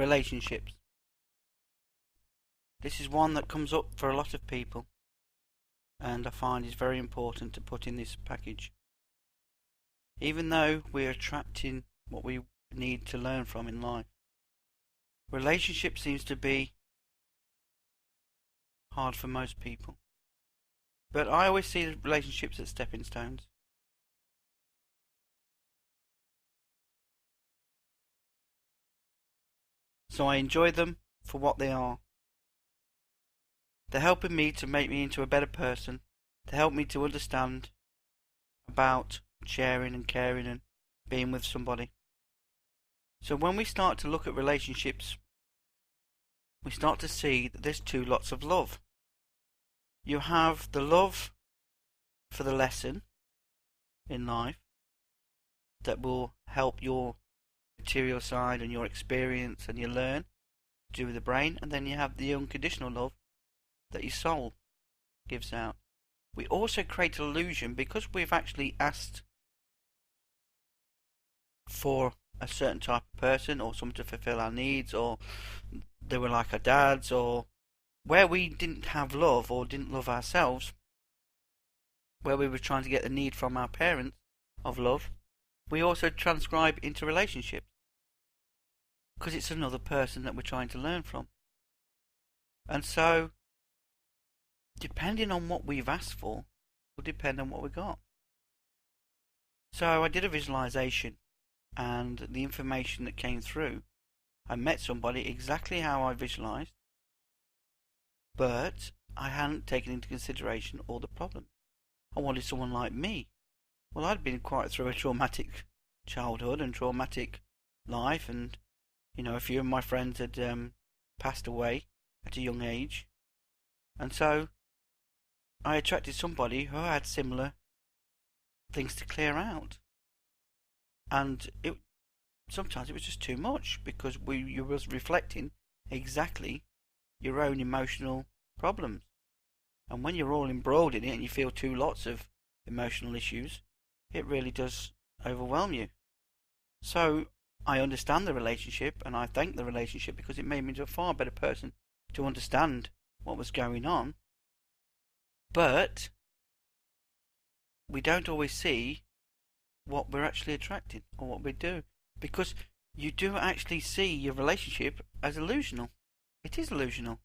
relationships. This is one that comes up for a lot of people, and I find is very important to put in this package. Even though we're attracting what we need to learn from in life, relationship seems to be hard for most people. But I always see relationships as stepping stones. So I enjoy them for what they are. They're helping me to make me into a better person, to help me to understand about sharing and caring and being with somebody. So when we start to look at relationships, we start to see that there's two lots of love. You have the love for the lesson in life that will help your material side and your experience and you learn to do with the brain, and then you have the unconditional love that your soul gives out. We also create an illusion because we've actually asked for a certain type of person or someone to fulfill our needs, or they were like our dads, or where we didn't have love or didn't love ourselves, where we were trying to get the need from our parents of love, we also transcribe into relationships because it's another person that we're trying to learn from. And so depending on what we've asked for will depend on what we got. So I did a visualization, and the information that came through, I met somebody exactly how I visualized, but I hadn't taken into consideration all the problems. I wanted someone like me. Well, I'd been quite through a traumatic childhood and traumatic life, and a few of my friends had passed away at a young age, and so I attracted somebody who had similar things to clear out. And sometimes it was just too much because you was reflecting exactly your own emotional problems. And when you're all embroiled in it and you feel two lots of emotional issues, it really does overwhelm you. So I understand the relationship, and I thank the relationship because it made me into a far better person to understand what was going on. But we don't always see what we're actually attracting or what we do, because you do actually see your relationship as illusional. It is illusional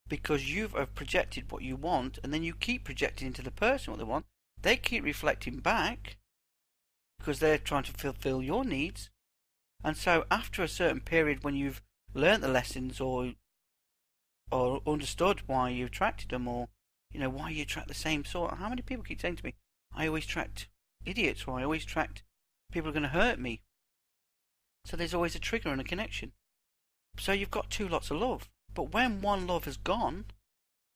because you've projected what you want, and then you keep projecting into the person what they want. They keep reflecting back because they're trying to fulfill your needs. And so after a certain period, when you've learnt the lessons or understood why you attracted them, or why you attract the same sort. How many people keep saying to me, I always attract idiots, or I always attract people who are going to hurt me. So there's always a trigger and a connection. So you've got two lots of love. But when one love has gone,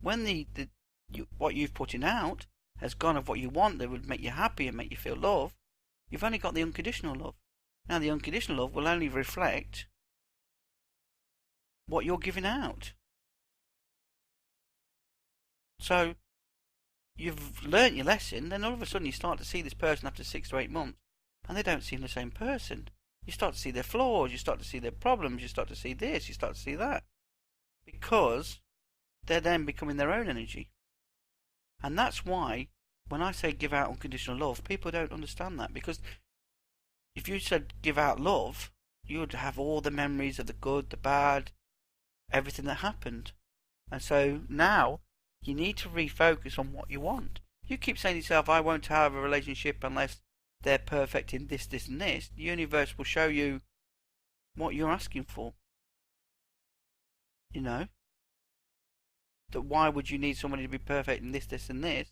when what you've put in out has gone of what you want that would make you happy and make you feel love, you've only got the unconditional love. Now the unconditional love will only reflect what you're giving out. So you've learnt your lesson, then all of a sudden you start to see this person after 6 to 8 months, and they don't seem the same person. You start to see their flaws, you start to see their problems, you start to see this, you start to see that, because they're then becoming their own energy. And that's why when I say give out unconditional love, people don't understand that, because if you said give out love, you would have all the memories of the good, the bad, everything that happened. And so now you need to refocus on what you want. You keep saying to yourself, I won't have a relationship unless they're perfect in this, this and this. The universe will show you what you're asking for. That why would you need somebody to be perfect in this, this and this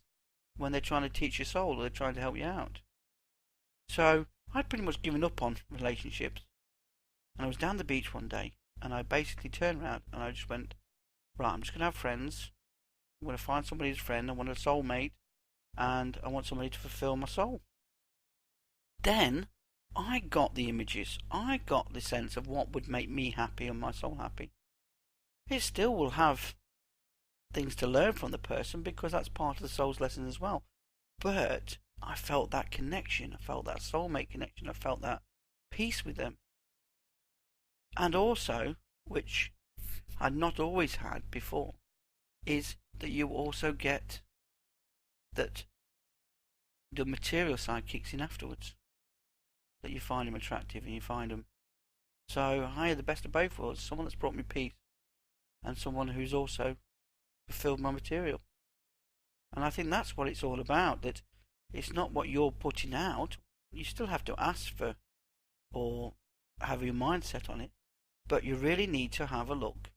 when they're trying to teach your soul or they're trying to help you out? So I'd pretty much given up on relationships. And I was down the beach one day, and I basically turned around and I just went, right, I'm just going to have friends. I'm going to find somebody who's a friend. I want a soulmate, and I want somebody to fulfill my soul. Then I got the images. I got the sense of what would make me happy and my soul happy. It still will have things to learn from the person because that's part of the soul's lesson as well. But I felt that connection. I felt that soulmate connection. I felt that peace with them. And also, which I'd not always had before, is that you also get that the material side kicks in afterwards. That you find them attractive and you find them. So I had the best of both worlds. Someone that's brought me peace and someone who's also fulfilled my material. And I think that's what it's all about. That it's not what you're putting out. You still have to ask for or have your mind set on it. But you really need to have a look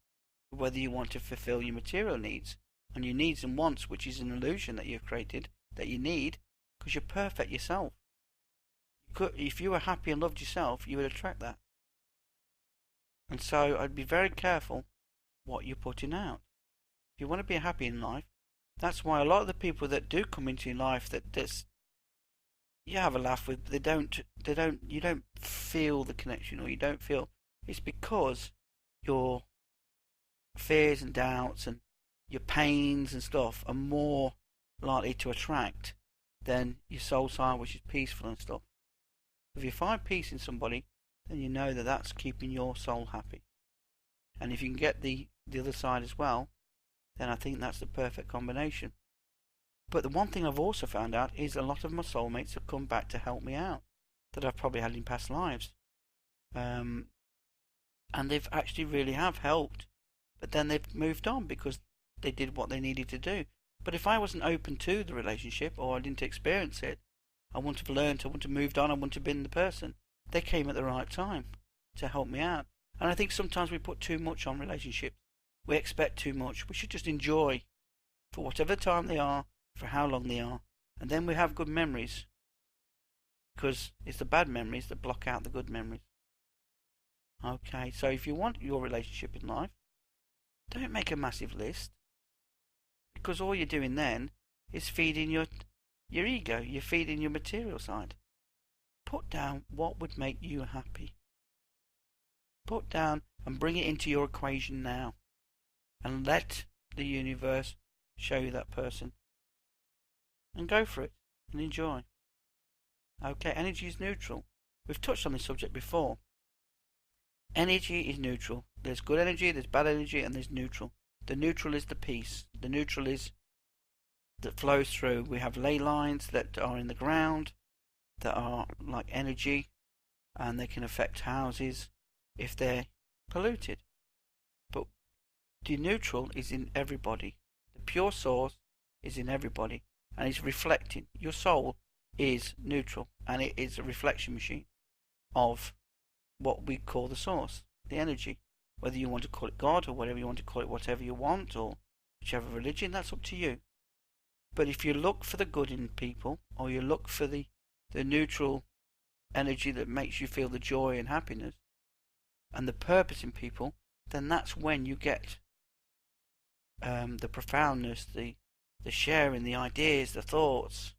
whether you want to fulfill your material needs and your needs and wants, which is an illusion that you've created that you need because you're perfect yourself. If you were happy and loved yourself, you would attract that. And so I'd be very careful what you're putting out. If you want to be happy in life, that's why a lot of the people that do come into your life that you have a laugh with, you don't feel the connection, or you don't feel, it's because your fears and doubts and your pains and stuff are more likely to attract than your soul side, which is peaceful and stuff. If you find peace in somebody, then you know that that's keeping your soul happy. And if you can get the other side as well, then I think that's the perfect combination. But the one thing I've also found out is a lot of my soulmates have come back to help me out that I've probably had in past lives. And they've actually really have helped. But then they've moved on because they did what they needed to do. But if I wasn't open to the relationship, or I didn't experience it, I wouldn't have learned, I wouldn't have moved on, I wouldn't have been the person. They came at the right time to help me out. And I think sometimes we put too much on relationships. We expect too much. We should just enjoy for whatever time they are, for how long they are. And then we have good memories. Because it's the bad memories that block out the good memories. Okay, so if you want your relationship in life, don't make a massive list. Because all you're doing then is feeding your ego. You're feeding your material side. Put down what would make you happy. Put down and bring it into your equation now. And let the universe show you that person. And go for it. And enjoy. Okay, energy is neutral. We've touched on this subject before. Energy is neutral. There's good energy, there's bad energy, and there's neutral. The neutral is the peace. The neutral is that flows through. We have ley lines that are in the ground that are like energy, and they can affect houses if they're polluted. But the neutral is in everybody. The pure source is in everybody, and it's reflecting. Your soul is neutral, and it is a reflection machine of what we call the source, the energy. Whether you want to call it God, or whatever you want to call it, whatever you want, or whichever religion, that's up to you. But if you look for the good in people, or you look for the neutral energy that makes you feel the joy and happiness, and the purpose in people, then that's when you get the profoundness, the sharing, the ideas, the thoughts.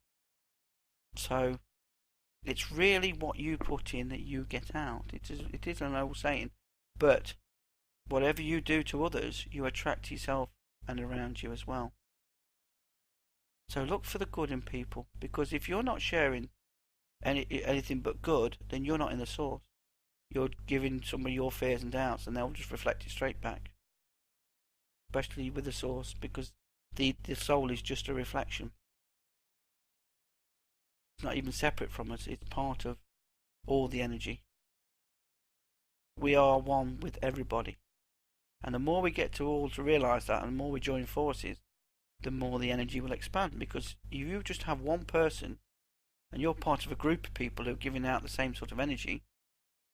So it's really what you put in that you get out. It is an old saying, but whatever you do to others, you attract yourself and around you as well. So look for the good in people, because if you're not sharing anything but good, then you're not in the source. You're giving somebody your fears and doubts, and they'll just reflect it straight back. Especially with the source, because the soul is just a reflection. It's not even separate from us, it's part of all the energy. We are one with everybody. And the more we get to all to realise that, and the more we join forces, the more the energy will expand. Because if you just have one person, and you're part of a group of people who are giving out the same sort of energy,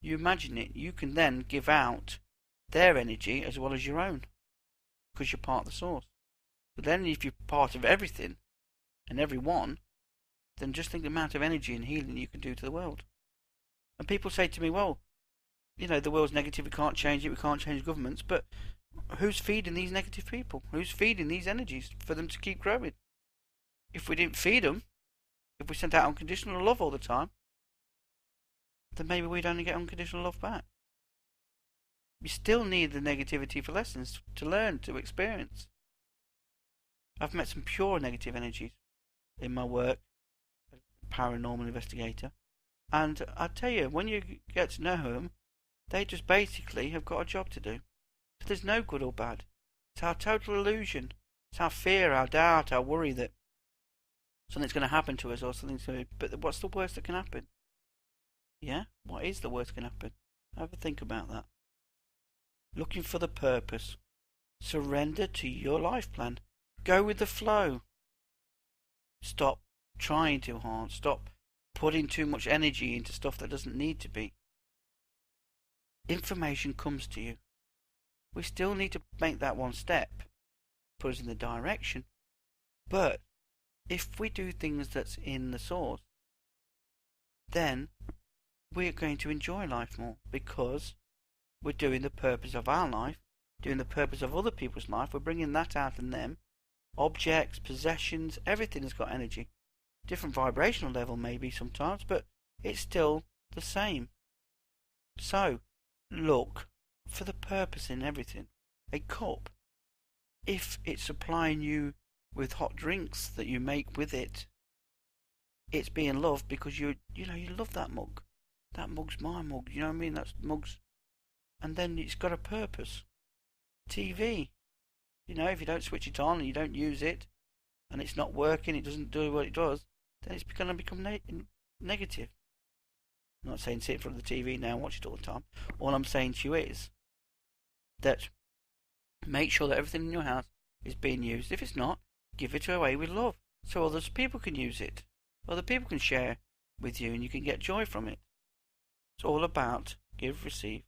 you imagine it, you can then give out their energy as well as your own, because you're part of the source. But then if you're part of everything, and everyone, then just think the amount of energy and healing you can do to the world. And people say to me, well, you know, the world's negative, we can't change it, we can't change governments, but who's feeding these negative people? Who's feeding these energies for them to keep growing? If we didn't feed them, if we sent out unconditional love all the time, then maybe we'd only get unconditional love back. We still need the negativity for lessons, to learn, to experience. I've met some pure negative energies in my work as a paranormal investigator, and I tell you, when you get to know them, They just basically have got a job to do. So there's no good or bad. It's our total illusion. It's our fear, our doubt, our worry that something's going to happen to us or something's going to... But what's the worst that can happen? Yeah? What is the worst that can happen? Have a think about that. Looking for the purpose. Surrender to your life plan. Go with the flow. Stop trying too hard. Stop putting too much energy into stuff that doesn't need to be. Information comes to you. We still need to make that one step, put us in the direction. But if we do things that's in the source, then we're going to enjoy life more, because we're doing the purpose of our life, doing the purpose of other people's life. We're bringing that out in them. Objects, possessions, everything has got energy. Different vibrational level maybe sometimes, but it's still the same. So, look for the purpose in everything. A cup, if it's supplying you with hot drinks that you make with it, it's being loved because you love that mug. That mug's my mug, you know what I mean? That's mug's, and then it's got a purpose. TV, if you don't switch it on and you don't use it, and it's not working, it doesn't do what it does, then it's going to become negative. I'm not saying sit in front of the TV now and watch it all the time. All I'm saying to you is that make sure that everything in your house is being used. If it's not, give it away with love so other people can use it. Other people can share with you and you can get joy from it. It's all about give, receive.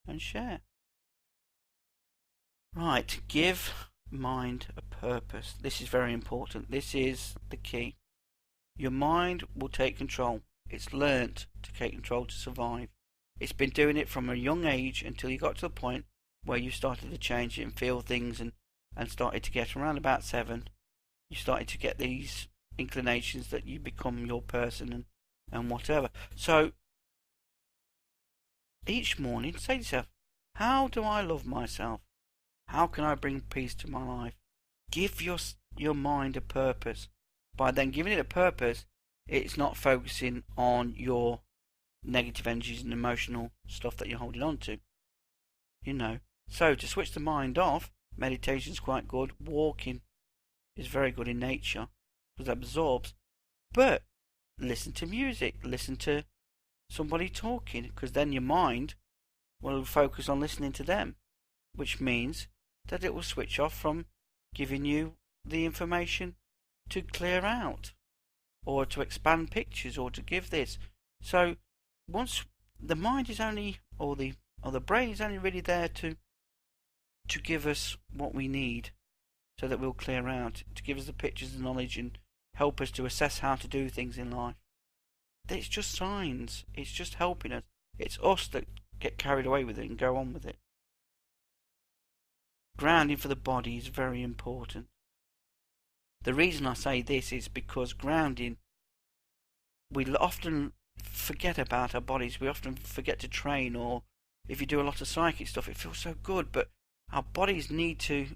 And share. Right, give mind a purpose. This is very important. This is the key. Your mind will take control. It's learnt to take control to survive. It's been doing it from a young age until you got to the point where you started to change it and feel things and started to get around about 7. You started to get these inclinations that you become your person and whatever. So each morning say to yourself, how do I love myself? How can I bring peace to my life? Give your mind a purpose. By then giving it a purpose, it's not focusing on your negative energies and emotional stuff that you're holding on to. So to switch the mind off, meditation's quite good. Walking is very good in nature because that absorbs. But listen to music, listen to somebody talking, because then your mind will focus on listening to them, which means that it will switch off from giving you the information to clear out or to expand pictures or to give this. So once the mind is only or the brain is only really there to give us what we need so that we'll clear out, to give us the pictures and knowledge and help us to assess how to do things in life. It's just signs. It's just helping us. It's us that get carried away with it and go on with it. Grounding for the body is very important. The reason I say this is because grounding, we often forget about our bodies. We often forget to train, or if you do a lot of psychic stuff, it feels so good, but our bodies need to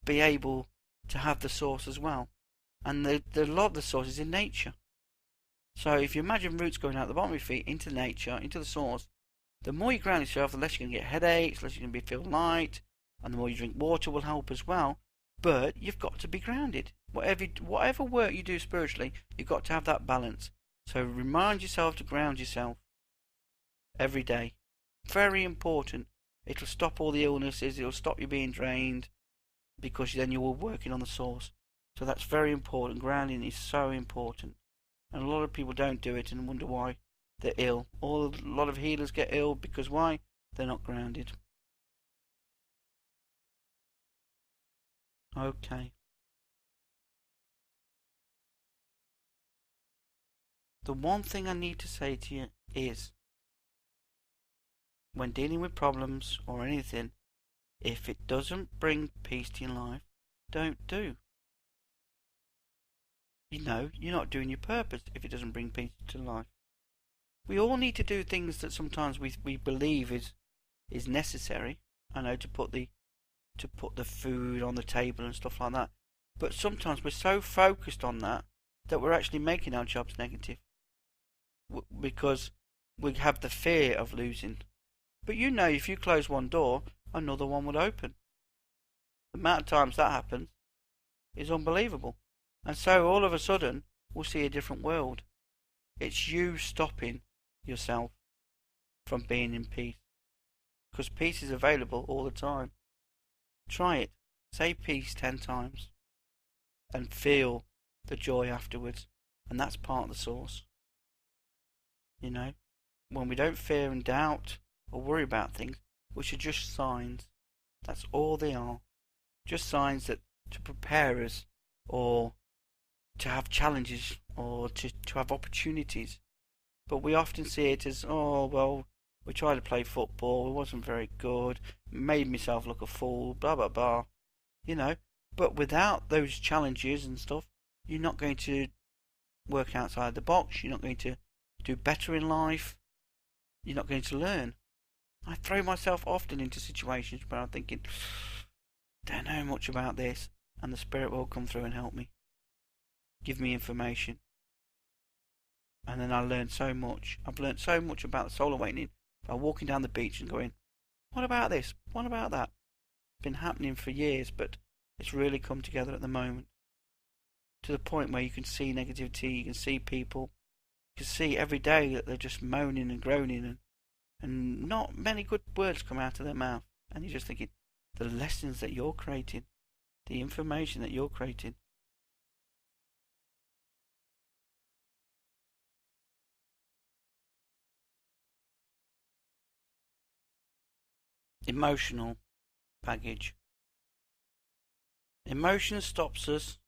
be able to have the source as well. And a lot of the source is in nature. So if you imagine roots going out the bottom of your feet into nature, into the source, the more you ground yourself, the less you're going to get headaches, the less you're going to feel light, and the more you drink water will help as well. But you've got to be grounded. Whatever work you do spiritually, you've got to have that balance. So remind yourself to ground yourself every day. Very important. It'll stop all the illnesses, it'll stop you being drained, because then you're working on the source. So that's very important. Grounding is so important. And a lot of people don't do it and wonder why they're ill. A lot of healers get ill because why? They're not grounded. Okay. The one thing I need to say to you is, when dealing with problems or anything, if it doesn't bring peace to your life, don't do. You're not doing your purpose if it doesn't bring peace to life. We all need to do things that sometimes we believe is necessary. I know, to put the food on the table and stuff like that. But sometimes we're so focused on that that we're actually making our jobs negative because we have the fear of losing. But you know, if you close one door, another one would open. The amount of times that happens is unbelievable. And so all of a sudden, we'll see a different world. It's you stopping yourself from being in peace. Because peace is available all the time. Try it. Say peace 10 times. And feel the joy afterwards. And that's part of the source. You know, when we don't fear and doubt or worry about things, which are just signs. That's all they are. Just signs that to prepare us, or to have challenges, or to have opportunities. But we often see it as, oh, well, we tried to play football, it wasn't very good, made myself look a fool, blah, blah, blah. You know, but without those challenges and stuff, you're not going to work outside the box, you're not going to do better in life, you're not going to learn. I throw myself often into situations where I'm thinking, don't know much about this, and the Spirit will come through and help me, give me information, and then I learn so much. I've learned so much about the soul awakening by walking down the beach and going, what about this? What about that? It's been happening for years, but it's really come together at the moment, to the point where you can see negativity, you can see people, you can see every day that they're just moaning and groaning, and not many good words come out of their mouth, and you're just thinking, the lessons that you're creating, the information that you're creating. Emotional baggage. Emotion stops us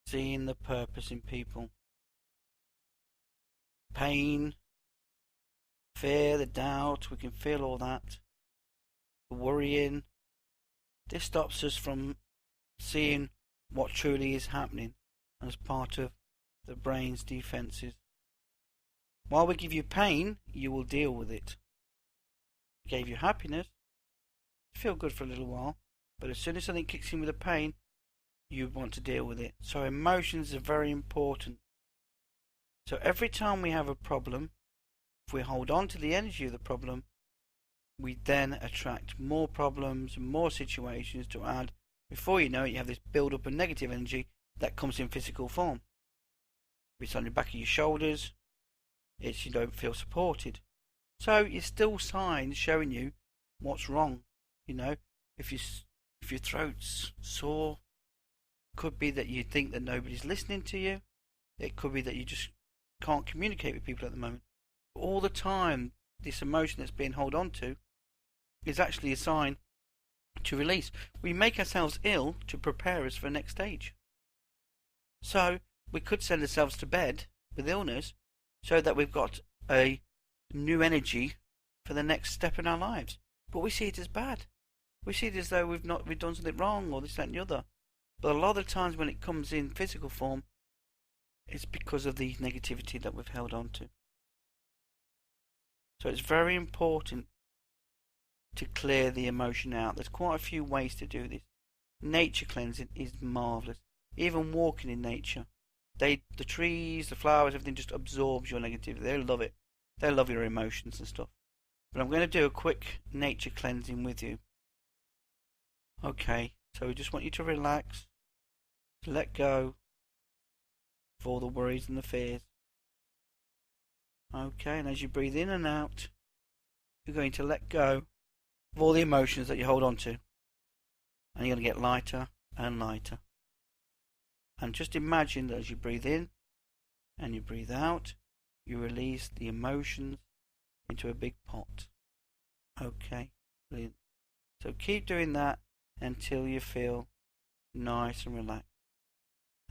seeing the purpose in people. Pain, fear, the doubt, we can feel all that. The worrying. This stops us from seeing what truly is happening as part of the brain's defenses. While we give you pain, you will deal with it. We gave you happiness, you feel good for a little while, but as soon as something kicks in with the pain, you want to deal with it. So emotions are very important. So every time we have a problem, if we hold on to the energy of the problem, we then attract more problems and more situations to add. Before you know it, you have this build-up of negative energy that comes in physical form. If it's on the back of your shoulders, it's you don't feel supported. So it's still signs showing you what's wrong. You know, if your throat's sore, it could be that you think that nobody's listening to you. It could be that you just can't communicate with people at the moment. All the time, this emotion that's being held on to is actually a sign to release. We make ourselves ill to prepare us for the next stage. So we could send ourselves to bed with illness so that we've got a new energy for the next step in our lives. But we see it as bad. We see it as though we've done something wrong, or this, that and the other. But a lot of the times when it comes in physical form, it's because of the negativity that we've held on to. So it's very important to clear the emotion out. There's quite a few ways to do this. Nature cleansing is marvellous. Even walking in nature, the trees, the flowers, everything just absorbs your negativity. They love it. They love your emotions and stuff. But I'm going to do a quick nature cleansing with you. Okay, so we just want you to relax, to let go of all the worries and the fears. Okay, and as you breathe in and out, you're going to let go of all the emotions that you hold on to. And you're going to get lighter and lighter. And just imagine that as you breathe in and you breathe out, you release the emotions into a big pot. Okay, brilliant. So keep doing that until you feel nice and relaxed.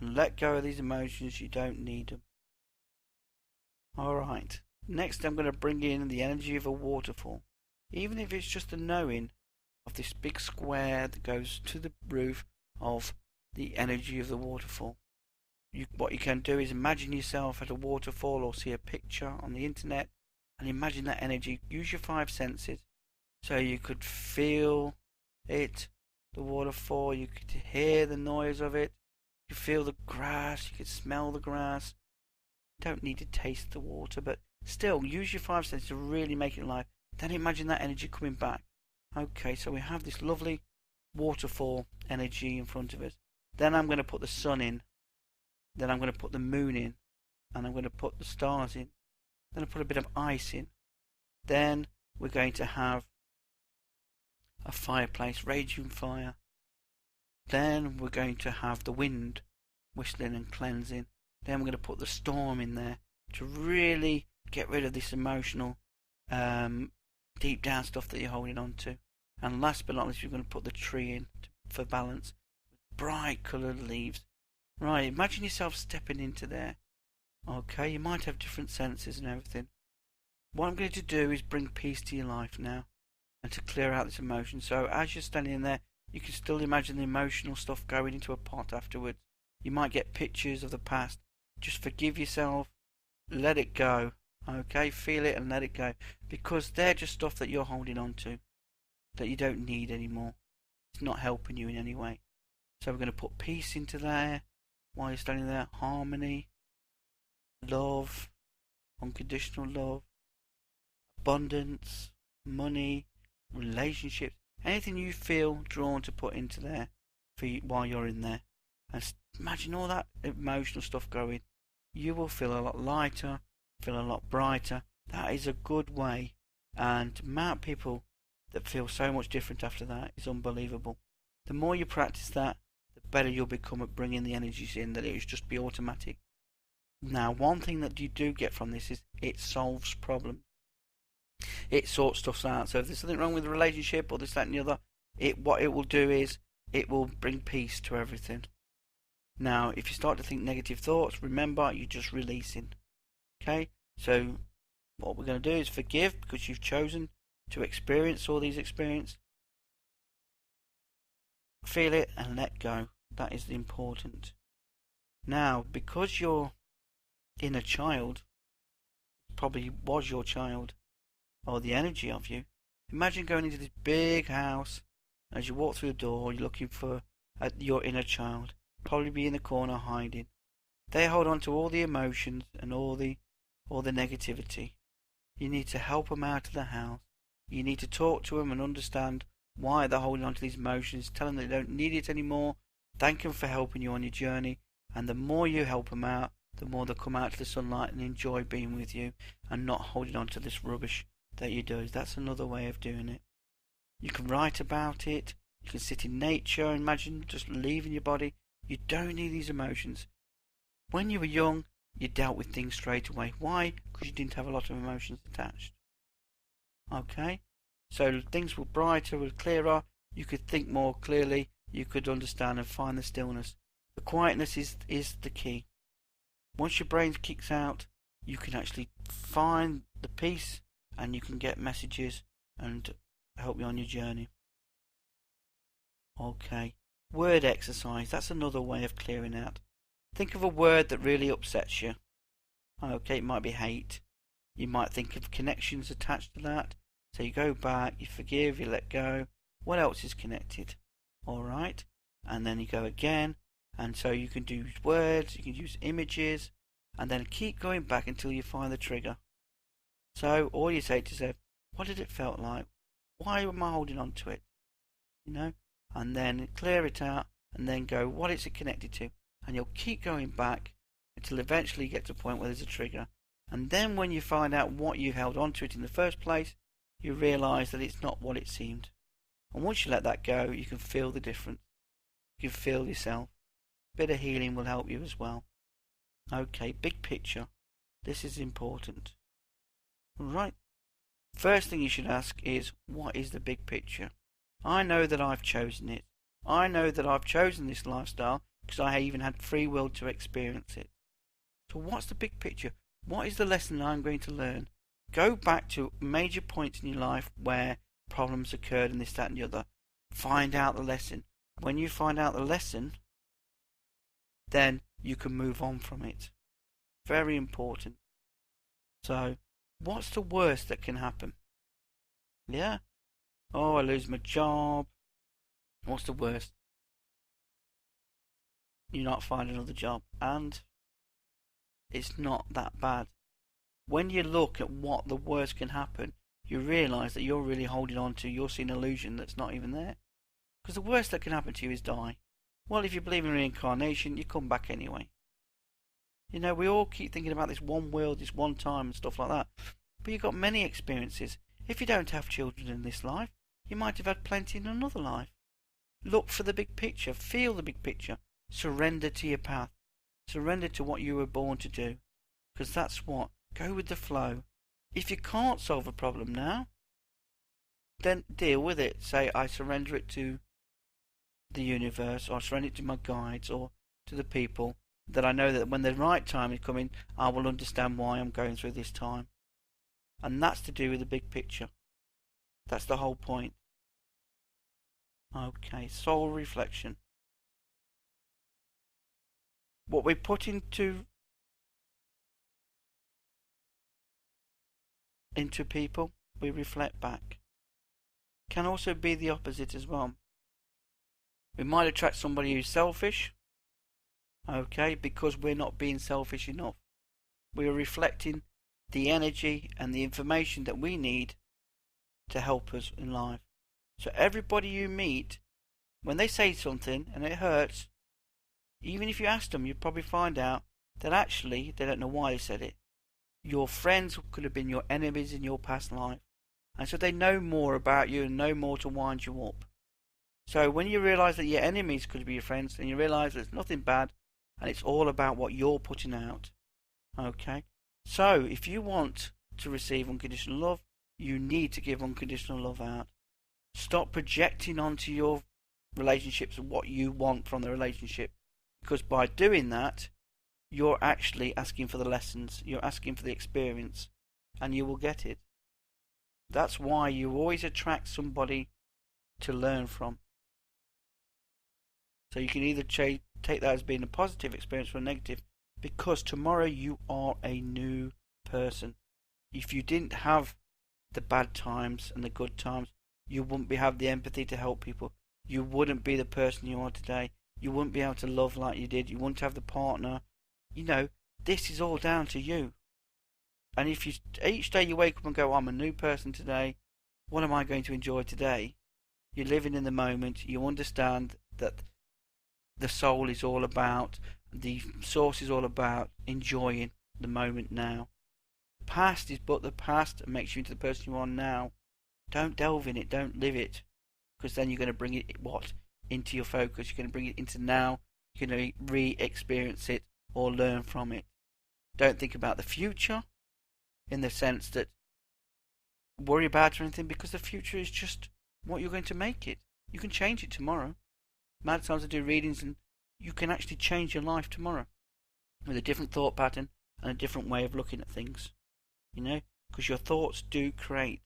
And let go of these emotions, you don't need them. Alright, next I'm going to bring in the energy of a waterfall. Even if it's just the knowing of this big square that goes to the roof of the energy of the waterfall. What you can do is imagine yourself at a waterfall, or see a picture on the internet and imagine that energy. Use your 5 senses so you could feel it, the waterfall, you could hear the noise of it, You feel the grass, you can smell the grass. You don't need to taste the water, but still, use your five senses to really make it alive. Then imagine that energy coming back. Okay, so we have this lovely waterfall energy in front of us. Then I'm going to put the sun in. Then I'm going to put the moon in. And I'm going to put the stars in. Then I put a bit of ice in. Then we're going to have a fireplace, raging fire. Then we're going to have the wind whistling and cleansing. Then we're going to put the storm in there to really get rid of this emotional, deep down stuff that you're holding on to. And last but not least, we're going to put the tree in for balance. Bright coloured leaves. Right, imagine yourself stepping into there. Okay, you might have different senses and everything. What I'm going to do is bring peace to your life now and to clear out this emotion. So as you're standing in there, you can still imagine the emotional stuff going into a pot afterwards. You might get pictures of the past. Just forgive yourself. Let it go. Okay, feel it and let it go. Because they're just stuff that you're holding on to, that you don't need anymore. It's not helping you in any way. So we're going to put peace into there while you're standing there. Harmony, love, unconditional love, abundance, money, relationships, anything you feel drawn to put into there for you while you're in there. And imagine all that emotional stuff going. You will feel a lot lighter, feel a lot brighter. That is a good way. And the amount of people that feel so much different after that is unbelievable. The more you practice that, the better you'll become at bringing the energies in, that it will just be automatic. Now, one thing that you do get from this is it solves problems. It sorts stuff out. So if there's something wrong with the relationship or this, that and the other, what it will do is it will bring peace to everything. Now, if you start to think negative thoughts, remember, you're just releasing. Okay? So what we're going to do is forgive, because you've chosen to experience all these experiences. Feel it and let go. That is important. Now, because your inner child probably was your child, or the energy of you, imagine going into this big house. As you walk through the door, you're looking for your inner child. Probably be in the corner hiding. They hold on to all the emotions and all the negativity. You need to help them out of the house. You need to talk to them and understand why they're holding on to these emotions. Tell them they don't need it anymore. Thank them for helping you on your journey. And the more you help them out, the more they'll come out to the sunlight and enjoy being with you and not holding on to this rubbish that you do. That's another way of doing it. You can write about it. You can sit in nature. Imagine just leaving your body. You don't need these emotions. When you were young, you dealt with things straight away. Why? Because you didn't have a lot of emotions attached. Okay? So things were brighter, were clearer. You could think more clearly. You could understand and find the stillness. The quietness is the key. Once your brain kicks out, you can actually find the peace and you can get messages and help you on your journey. Okay. Word exercise. That's another way of clearing out. Think of a word that really upsets you. Okay, it might be hate. You might think of connections attached to that. So you go back, you forgive, you let go. What else is connected? Alright. And then you go again. And so you can do words, you can use images, and then keep going back until you find the trigger. So all you say to yourself, what did it felt like? Why am I holding on to it? You know? And then clear it out, and then go, what is it connected to? And you'll keep going back until eventually you get to a point where there's a trigger. And then when you find out what you held on to it in the first place, you realise that it's not what it seemed. And once you let that go, you can feel the difference. You can feel yourself. A bit of healing will help you as well. Okay, big picture. This is important. Right. First thing you should ask is, what is the big picture? I know that I've chosen it. I know that I've chosen this lifestyle because I even had free will to experience it. So what's the big picture? What is the lesson I'm going to learn? Go back to major points in your life where problems occurred and this, that and the other. Find out the lesson. When you find out the lesson, then you can move on from it. Very important. So, what's the worst that can happen? Yeah? Oh, I lose my job. What's the worst? you not find another job, and it's not that bad. When you look at what the worst can happen, you realise that you're really holding on to, you're seeing an illusion that's not even there. Because the worst that can happen to you is die. Well, if you believe in reincarnation, you come back anyway. You know, we all keep thinking about this one world, this one time and stuff like that. But you've got many experiences. If you don't have children in this life, you might have had plenty in another life. Look for the big picture. Feel the big picture. Surrender to your path. Surrender to what you were born to do. Because that's what. Go with the flow. If you can't solve a problem now, then deal with it. Say, I surrender it to the universe, or I surrender it to my guides, or to the people, that I know that when the right time is coming, I will understand why I'm going through this time. And that's to do with the big picture. That's the whole point. Okay, soul reflection. What we put into people, we reflect back. Can also be the opposite as well. We might attract somebody who's selfish, okay, because we're not being selfish enough. We're reflecting the energy and the information that we need to help us in life. So everybody you meet, when they say something and it hurts, even if you ask them, you'll probably find out that actually they don't know why they said it. Your friends could have been your enemies in your past life, and so they know more about you and know more to wind you up. So when you realise that your enemies could be your friends, then you realise that it's nothing bad, and it's all about what you're putting out. Okay? So if you want to receive unconditional love, you need to give unconditional love out. Stop projecting onto your relationships what you want from the relationship, because by doing that, you're actually asking for the lessons, you're asking for the experience, and you will get it. That's why you always attract somebody to learn from. So you can either take that as being a positive experience or a negative, because tomorrow you are a new person. If you didn't have the bad times and the good times, you wouldn't have the empathy to help people. You wouldn't be the person you are today. You wouldn't be able to love like you did. You wouldn't have the partner. You know, this is all down to you. And if you each day you wake up and go, I'm a new person today, what am I going to enjoy today? You're living in the moment. You understand that the soul is all about, the source is all about enjoying the moment now. The past is but the past and makes you into the person you are now. Don't delve in it, don't live it, because then you're going to bring it into your focus. You're going to bring it into now. You're going to re-experience it or learn from it. Don't think about the future in the sense that worry about anything, because the future is just what you're going to make it. You can change it tomorrow. Mad times I do readings, and you can actually change your life tomorrow with a different thought pattern and a different way of looking at things. You know, because your thoughts do create.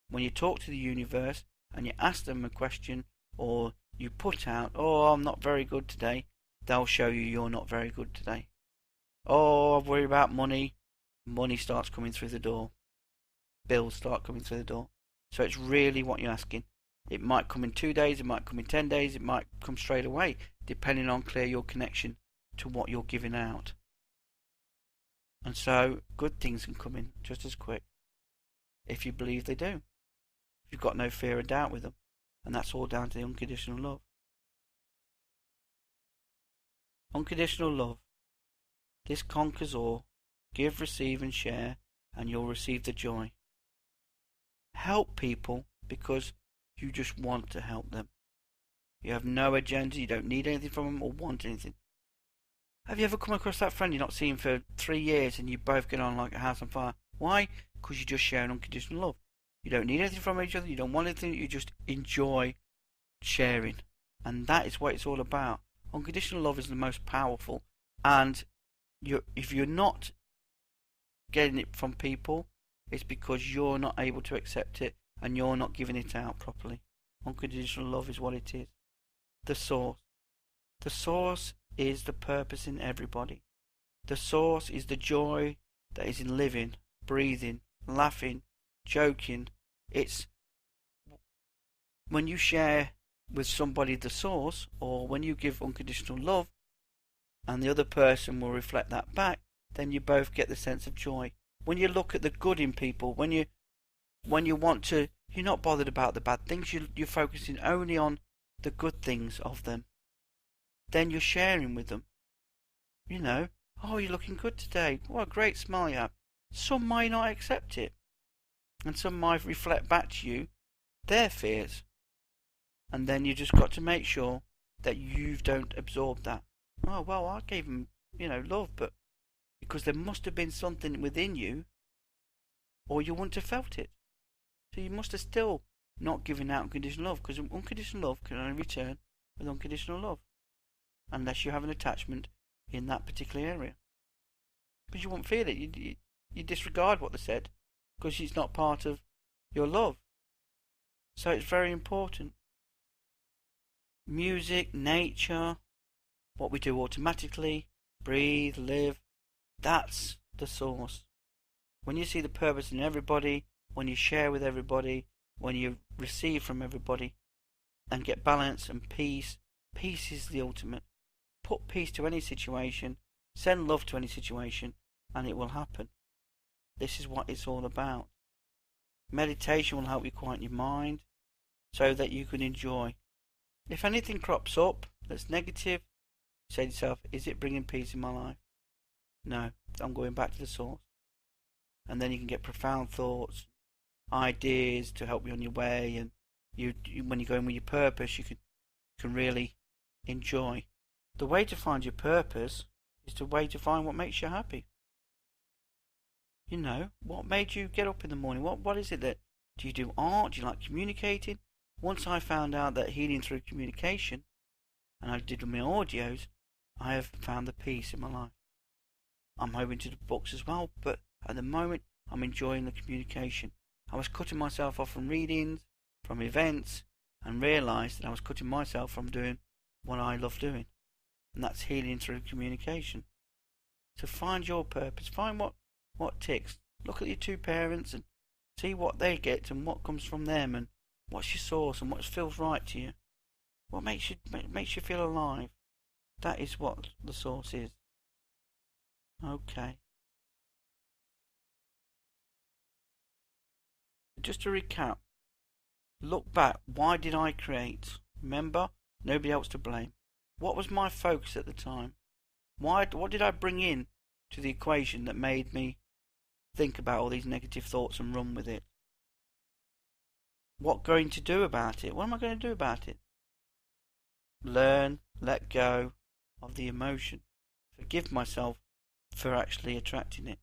When you talk to the universe and you ask them a question, or you put out, oh, I'm not very good today, they'll show you you're not very good today. Oh, I worry about money. Money starts coming through the door. Bills start coming through the door. So it's really what you're asking. It might come in 2 days, it might come in 10 days, it might come straight away, depending on clear your connection to what you're giving out. And so good things can come in just as quick, if you believe they do. If you've got no fear or doubt with them. And that's all down to the unconditional love. Unconditional love. This conquers all. Give, receive and share, and you'll receive the joy. Help people because you just want to help them. You have no agenda, you don't need anything from them or want anything. Have you ever come across that friend you're not seeing for 3 years and you both get on like a house on fire? Why? Because you're just sharing unconditional love. You don't need anything from each other, you don't want anything, you just enjoy sharing. And that is what it's all about. Unconditional love is the most powerful. And if you're not getting it from people, it's because you're not able to accept it and you're not giving it out properly. Unconditional love is what it is. The source. The source is the purpose in everybody. The source is the joy that is in living, breathing, laughing, joking. It's when you share with somebody the source, or when you give unconditional love, and the other person will reflect that back, then you both get the sense of joy. When you look at the good in people, when you want to, you're not bothered about the bad things, you're focusing only on the good things of them. Then you're sharing with them. Oh, you're looking good today. What a great smile you have. Some might not accept it, and some might reflect back to you their fears. And then you just got to make sure that you don't absorb that. Oh, well, I gave them, love, but because there must have been something within you, or you wouldn't have felt it. So you must have still not given out unconditional love, because unconditional love can only return with unconditional love, unless you have an attachment in that particular area. Because you won't feel it. You disregard what they said, because it's not part of your love. So it's very important. Music, nature, what we do automatically, breathe, live, that's the source. When you see the purpose in everybody, when you share with everybody, when you receive from everybody, and get balance and peace, peace is the ultimate. Put peace to any situation, send love to any situation, and it will happen. This is what it's all about. Meditation will help you quieten your mind so that you can enjoy. If anything crops up that's negative, say to yourself, is it bringing peace in my life? No, I'm going back to the source. And then you can get profound thoughts, ideas to help you on your way, and you when you're going with your purpose, you can really enjoy. The way to find your purpose is the way to find what makes you happy. What made you get up in the morning? What is it that, do you do art? Do you like communicating? Once I found out that healing through communication, and I did my audios, I have found the peace in my life. I'm hoping to do books as well, but at the moment I'm enjoying the communication. I was cutting myself off from readings, from events, and realised that I was cutting myself from doing what I love doing. And that's healing through communication. So find your purpose, find what ticks. Look at your two parents and see what they get and what comes from them, and what's your source and what feels right to you. What makes you feel alive. That is what the source is. Okay. Just to recap, look back. Why did I create? Remember, nobody else to blame. What was my focus at the time? What did I bring in to the equation that made me think about all these negative thoughts and run with it? What going to do about it? What am I going to do about it? Learn, let go of the emotion. Forgive myself for actually attracting it.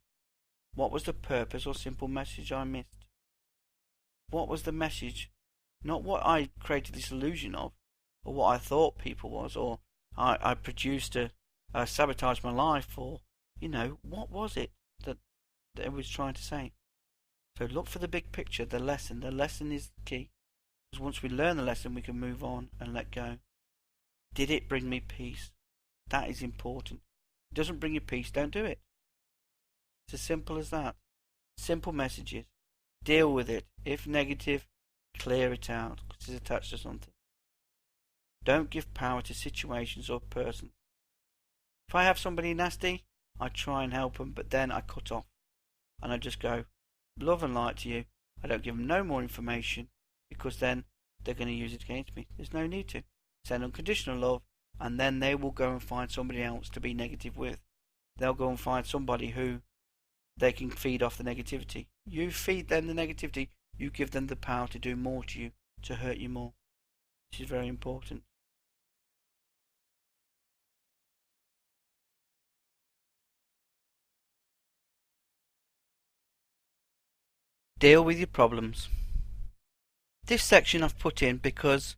What was the purpose or simple message I missed? What was the message? Not what I created this illusion of, or what I thought people was, or I produced sabotaged my life, or what was it that it was trying to say? So look for the big picture, the lesson. The lesson is the key, because once we learn the lesson, we can move on and let go. Did it bring me peace? That is important. If it doesn't bring you peace, don't do it. It's as simple as that. Simple messages. Deal with it. If negative, clear it out, because it's attached to something. Don't give power to situations or persons. If I have somebody nasty, I try and help them, but then I cut off. And I just go, love and light to you. I don't give them no more information, because then they're going to use it against me. There's no need to. Send unconditional love, and then they will go and find somebody else to be negative with. They'll go and find somebody who they can feed off the negativity. You feed them the negativity, you give them the power to do more to you, to hurt you more. This is very important. Deal with your problems. This section I've put in because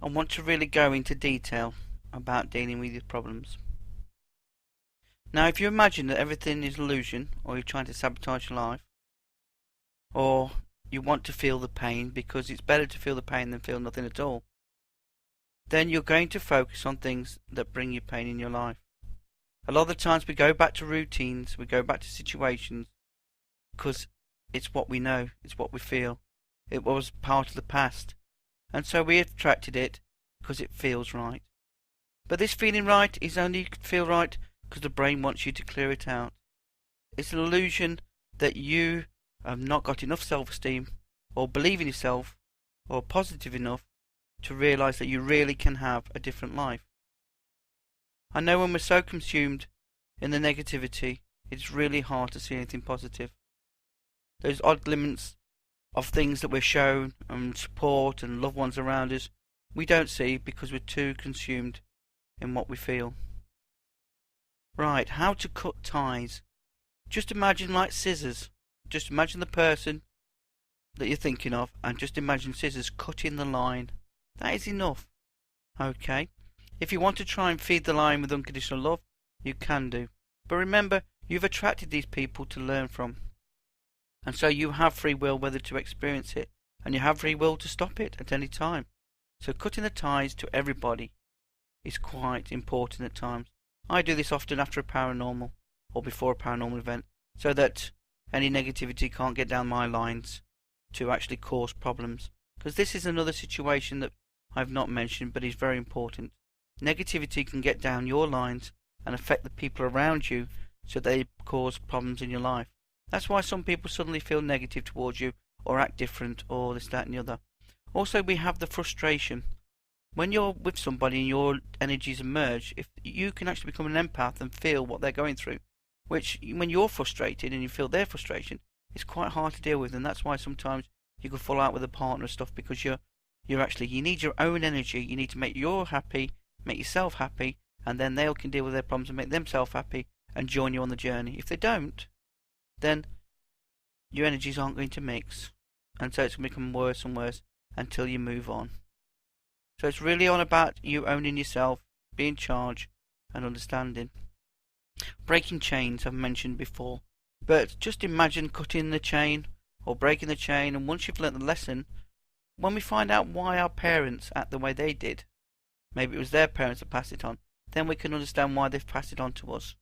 I want to really go into detail about dealing with your problems. Now, if you imagine that everything is illusion, or you're trying to sabotage your life, or you want to feel the pain because it's better to feel the pain than feel nothing at all, then you're going to focus on things that bring you pain in your life. A lot of the times we go back to routines, we go back to situations, because it's what we know, it's what we feel. It was part of the past, and so we attracted it because it feels right. But this feeling right is only feel right because the brain wants you to clear it out. It's an illusion that you have not got enough self-esteem or believe in yourself or positive enough to realise that you really can have a different life. I know when we're so consumed in the negativity, it's really hard to see anything positive. Those odd glimmers of things that we're shown and support and loved ones around us, we don't see because we're too consumed in what we feel. Right, how to cut ties. Just imagine like scissors. Just imagine the person that you're thinking of and just imagine scissors cutting the line. That is enough. Okay? If you want to try and feed the line with unconditional love, you can do. But remember, you've attracted these people to learn from. And so you have free will whether to experience it, and you have free will to stop it at any time. So cutting the ties to everybody is quite important at times. I do this often after a paranormal or before a paranormal event, so that any negativity can't get down my lines to actually cause problems. Because this is another situation that I've not mentioned but is very important. Negativity can get down your lines and affect the people around you so they cause problems in your life. That's why some people suddenly feel negative towards you or act different or this, that and the other. Also, we have the frustration. When you're with somebody and your energies emerge, if you can actually become an empath and feel what they're going through, which when you're frustrated and you feel their frustration, it's quite hard to deal with, and that's why sometimes you can fall out with a partner and stuff, because you need your own energy. You need to make you happy, make yourself happy, and then they can deal with their problems and make themselves happy and join you on the journey. If they don't, then your energies aren't going to mix, and so it's going to become worse and worse until you move on. So it's really on about you owning yourself, being in charge, and understanding. Breaking chains I've mentioned before, but just imagine cutting the chain or breaking the chain, and once you've learnt the lesson, when we find out why our parents act the way they did, maybe it was their parents that passed it on, then we can understand why they've passed it on to us.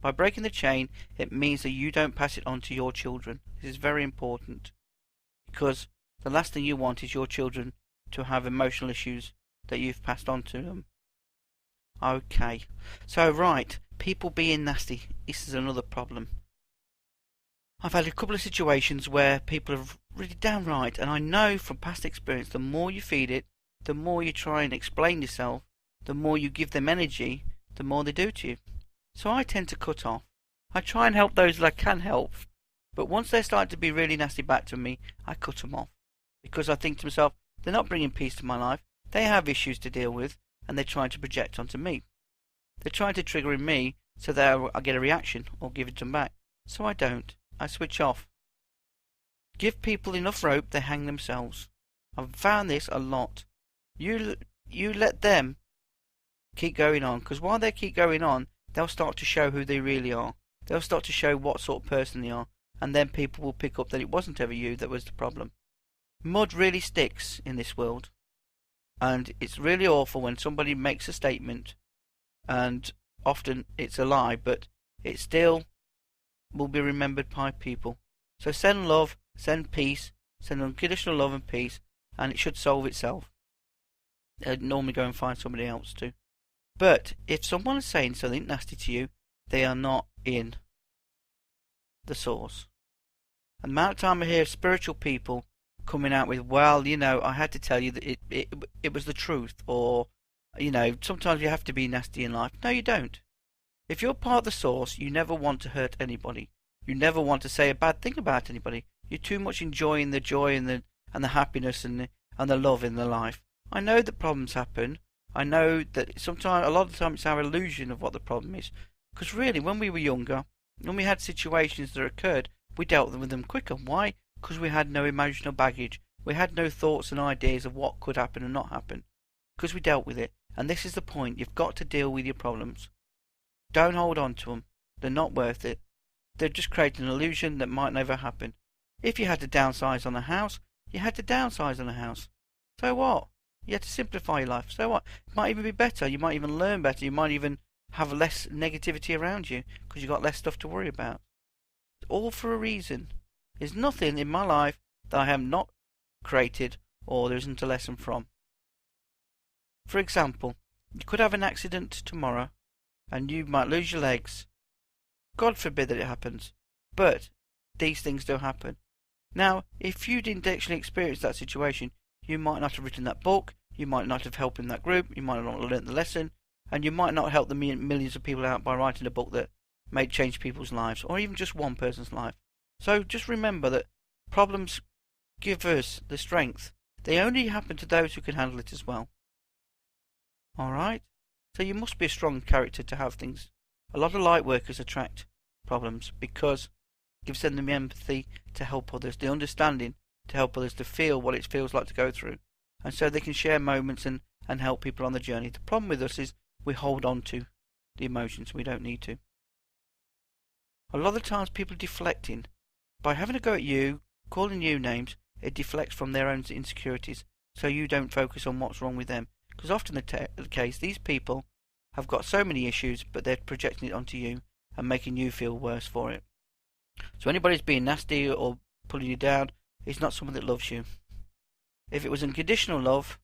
By breaking the chain, it means that you don't pass it on to your children. This is very important, because the last thing you want is your children to have emotional issues that you've passed on to them. Okay, so right, people being nasty. This is another problem. I've had a couple of situations where people are really downright, and I know from past experience, the more you feed it, the more you try and explain yourself, the more you give them energy, the more they do to you. So I tend to cut off. I try and help those that I can help, but once they start to be really nasty back to me, I cut them off. Because I think to myself, they're not bringing peace to my life, they have issues to deal with, and they're trying to project onto me. They're trying to trigger in me so that I get a reaction or give it to them back. So I don't. I switch off. Give people enough rope, they hang themselves. I've found this a lot. You let them keep going on, because while they keep going on, they'll start to show who they really are. They'll start to show what sort of person they are, and then people will pick up that it wasn't ever you that was the problem. Mud really sticks in this world, and it's really awful when somebody makes a statement, and often it's a lie, but it still will be remembered by people. So send love, send peace, send unconditional love and peace, and it should solve itself. I'd normally go and find somebody else too. But if someone is saying something nasty to you, they are not in the source. And the amount of time I hear spiritual people coming out with, well, I had to tell you that it was the truth, or, sometimes you have to be nasty in life. No, you don't. If you're part of the source, you never want to hurt anybody. You never want to say a bad thing about anybody. You're too much enjoying the joy and the happiness and the love in the life. I know that problems happen. I know that a lot of the time it's our illusion of what the problem is. Because really, when we were younger, when we had situations that occurred, we dealt with them quicker. Why? Because we had no emotional baggage. We had no thoughts and ideas of what could happen and not happen. Because we dealt with it. And this is the point. You've got to deal with your problems. Don't hold on to them. They're not worth it. They're just creating an illusion that might never happen. If you had to downsize on a house, you had to downsize on a house. So what? You had to simplify your life. So what? It might even be better. You might even learn better. You might even have less negativity around you because you've got less stuff to worry about. It's all for a reason. There's nothing in my life that I have not created or there isn't a lesson from. For example, You could have an accident tomorrow, and you might lose your legs. God forbid that it happens. But these things do happen. Now, if you didn't actually experience that situation, you might not have written that book, you might not have helped in that group, you might not have learnt the lesson, and you might not help the millions of people out by writing a book that may change people's lives, or even just one person's life. So just remember that problems give us the strength. They only happen to those who can handle it as well. Alright? So you must be a strong character to have things. A lot of light workers attract problems because it gives them the empathy to help others, the understanding to help others to feel what it feels like to go through. And so they can share moments and help people on the journey. The problem with us is we hold on to the emotions. We don't need to. A lot of the times people are deflecting. By having a go at you, calling you names, it deflects from their own insecurities. So you don't focus on what's wrong with them. Because often the case, these people have got so many issues, but they're projecting it onto you and making you feel worse for it. So anybody who's being nasty or pulling you down is not someone that loves you. If it was unconditional love,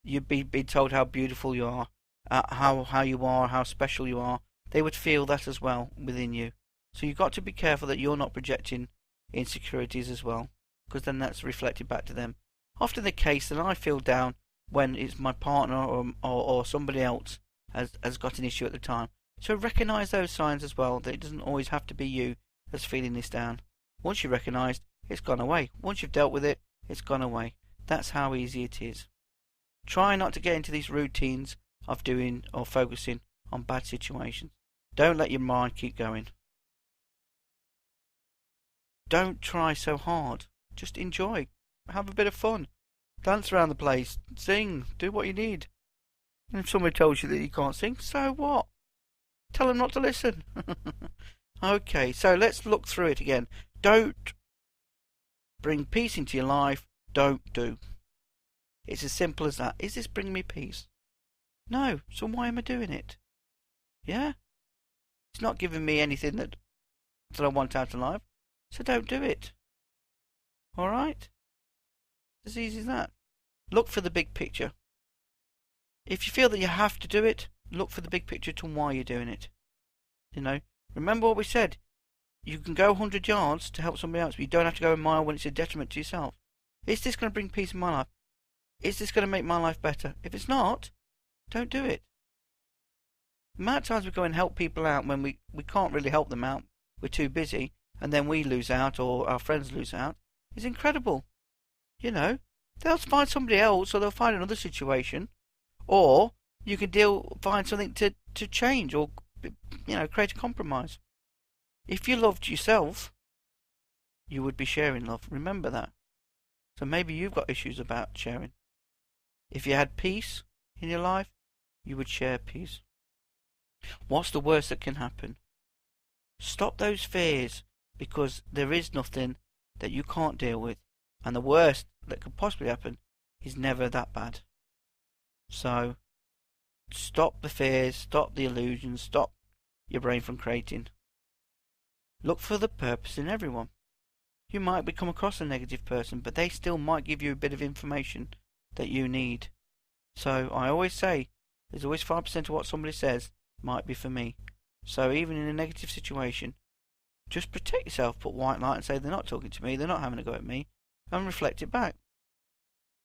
you'd be told how beautiful you are, how you are, how special you are. They would feel that as well within you. So you've got to be careful that you're not projecting insecurities as well, because then that's reflected back to them. Often the case that I feel down when it's my partner or somebody else has got an issue at the time. So recognise those signs as well, that it doesn't always have to be you that's feeling this down. Once you recognise, it's gone away. Once you've dealt with it, it's gone away. That's how easy it is. Try not to get into these routines of doing or focusing on bad situations. Don't let your mind keep going. Don't try so hard. Just enjoy. Have a bit of fun. Dance around the place. Sing. Do what you need. And if somebody tells you that you can't sing, so what? Tell them not to listen. Okay, so let's look through it again. Don't bring peace into your life. Don't do. It's as simple as that. Is this bringing me peace? No. So why am I doing it? Yeah? It's not giving me anything that I want out of life. So don't do it. Alright? As easy as that. Look for the big picture. If you feel that you have to do it, look for the big picture to why you're doing it. You know, remember what we said. You can go 100 yards to help somebody else, but you don't have to go a mile when it's a detriment to yourself. Is this going to bring peace in my life? Is this going to make my life better? If it's not, don't do it. The amount of times we go and help people out when we can't really help them out, we're too busy, and then we lose out or our friends lose out, is incredible. You know, they'll find somebody else or they'll find another situation, or you can find something to change or, you know, create a compromise. If you loved yourself, you would be sharing love. Remember that. So maybe you've got issues about sharing. If you had peace in your life, you would share peace. What's the worst that can happen? Stop those fears, because there is nothing that you can't deal with. And the worst that could possibly happen is never that bad. So, stop the fears, stop the illusions, stop your brain from creating. Look for the purpose in everyone. You might come across a negative person, but they still might give you a bit of information that you need. So, I always say, there's always 5% of what somebody says might be for me. So, even in a negative situation, just protect yourself, put white light and say they're not talking to me, they're not having a go at me, and reflect it back.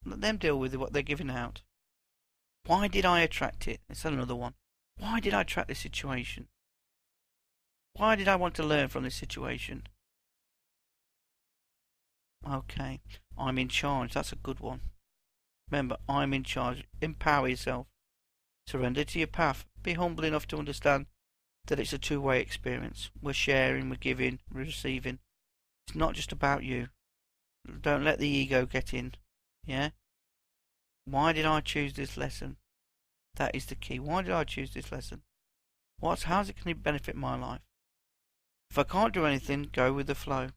Let them deal with what they're giving out. Why did I attract it? It's another one. Why did I attract this situation? Why did I want to learn from this situation? Okay, I'm in charge. That's a good one. Remember, I'm in charge. Empower yourself. Surrender to your path. Be humble enough to understand that it's a two-way experience. We're sharing, we're giving, we're receiving. It's not just about you. Don't let the ego get in. Yeah? Why did I choose this lesson? That is the key. Why did I choose this lesson? How's it going to benefit my life? If I can't do anything, go with the flow.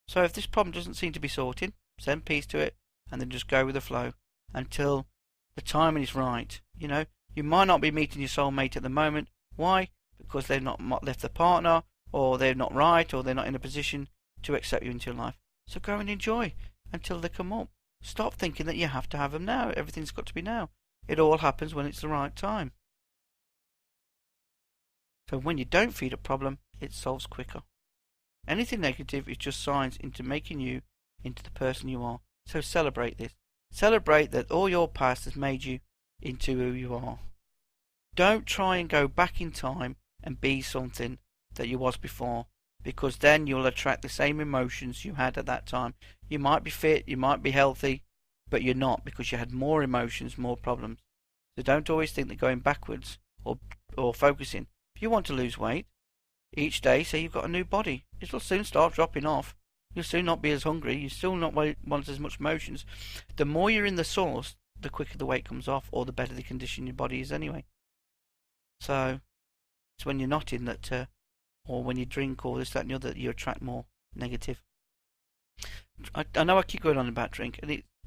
So if this problem doesn't seem to be sorted, send peace to it, and then just go with the flow until the timing is right. You know, you might not be meeting your soulmate at the moment. Why? Because they've not left the partner, or they're not right, or they're not in a position to accept you into your life. So go and enjoy until they come up. Stop thinking that you have to have them now. Everything's got to be now. It all happens when it's the right time. So when you don't feed a problem, it solves quicker. Anything negative is just signs into making you into the person you are. So celebrate this. Celebrate that all your past has made you into who you are. Don't try and go back in time and be something that you was before, because then you'll attract the same emotions you had at that time. You might be fit, you might be healthy, but you're not, because you had more emotions, more problems. So don't always think that going backwards or focusing. If you want to lose weight, each day say you've got a new body. It'll soon start dropping off. You'll soon not be as hungry. You still not want as much emotions. The more you're in the source, the quicker the weight comes off, or the better the condition your body is anyway. So it's when you're not in that, or when you drink or this, that, and the other, that you attract more negative. I know I keep going on about drink,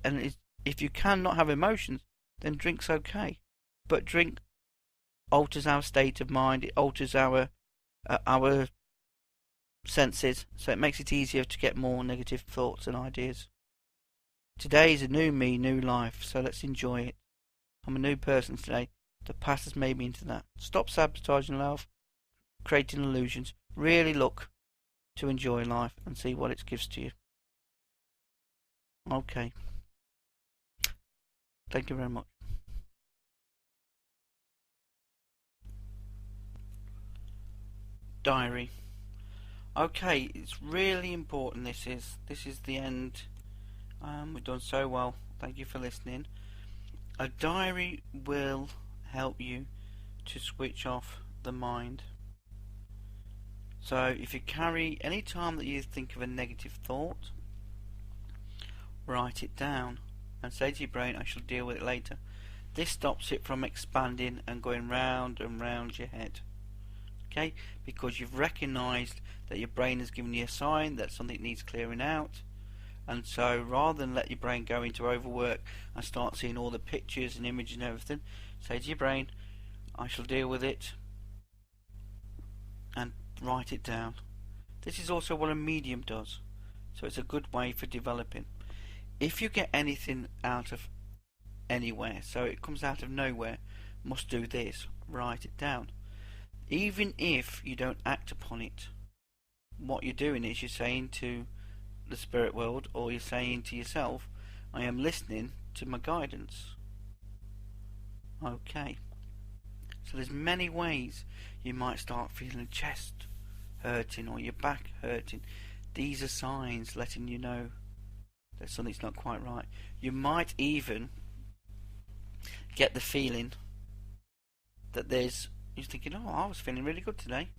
and if you cannot have emotions, then drink's okay. But drink alters our state of mind. It alters our senses, so it makes it easier to get more negative thoughts and ideas. Today is a new me, new life, so let's enjoy it. I'm a new person today. The past has made me into that. Stop sabotaging life, creating illusions. Really look to enjoy life and see what it gives to you. Okay. Thank you very much. Diary. Okay, it's really important. This is the end. We've done so well. Thank you for listening. A diary will help you to switch off the mind. So if you carry, any time that you think of a negative thought, write it down and say to your brain, I shall deal with it later. This stops it from expanding and going round and round your head. Okay, because you've recognised that your brain has given you a sign that something needs clearing out, and so rather than let your brain go into overwork and start seeing all the pictures and images and everything, say to your brain, I shall deal with it, and write it down. This is also what a medium does, so it's a good way for developing. If you get anything out of anywhere, so it comes out of nowhere, must do this, write it down. Even if you don't act upon it, what you're doing is you're saying to the spirit world, or you're saying to yourself, I am listening to my guidance. Okay. So there's many ways you might start feeling your chest hurting or your back hurting. These are signs letting you know that something's not quite right. You might even get the feeling that you're thinking, oh, I was feeling really good today.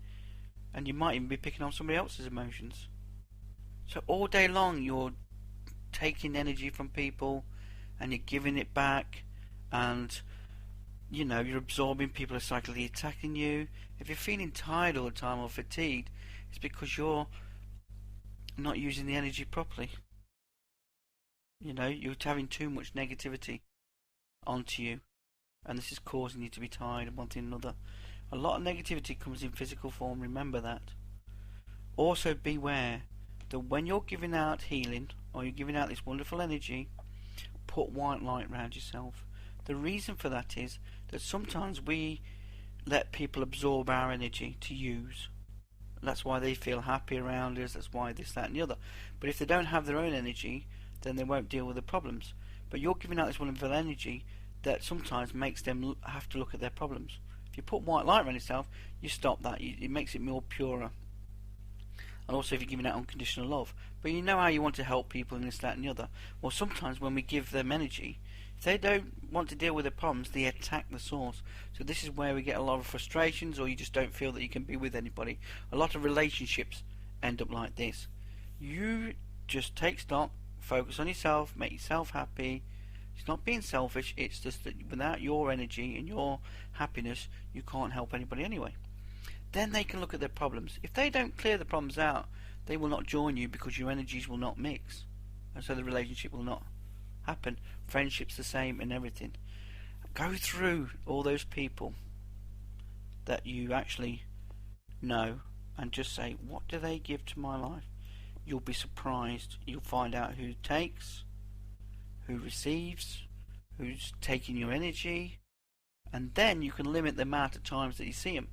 And you might even be picking on somebody else's emotions. So all day long you're taking energy from people and you're giving it back, and you're absorbing. People are psychically attacking you. If you're feeling tired all the time or fatigued, it's because you're not using the energy properly. You're having too much negativity onto you, and this is causing you to be tired and one thing or another. A lot of negativity comes in physical form, remember that. Also beware that when you're giving out healing, or you're giving out this wonderful energy, put white light around yourself. The reason for that is that sometimes we let people absorb our energy to use. That's why they feel happy around us, that's why this, that and the other. But if they don't have their own energy, then they won't deal with the problems. But you're giving out this wonderful energy that sometimes makes them have to look at their problems. If you put white light around yourself, you stop that. It makes it more purer. And also if you're giving out unconditional love. But you know how you want to help people and this, that and the other. Well, sometimes when we give them energy, if they don't want to deal with their problems, they attack the source. So this is where we get a lot of frustrations, or you just don't feel that you can be with anybody. A lot of relationships end up like this. You just take stock, focus on yourself, make yourself happy. It's not being selfish, it's just that without your energy and your happiness, you can't help anybody anyway. Then they can look at their problems. If they don't clear the problems out, they will not join you because your energies will not mix. And so the relationship will not happen. Friendship's the same and everything. Go through all those people that you actually know and just say, what do they give to my life? You'll be surprised. You'll find out who takes, who receives, who's taking your energy, and then you can limit the amount of times that you see them,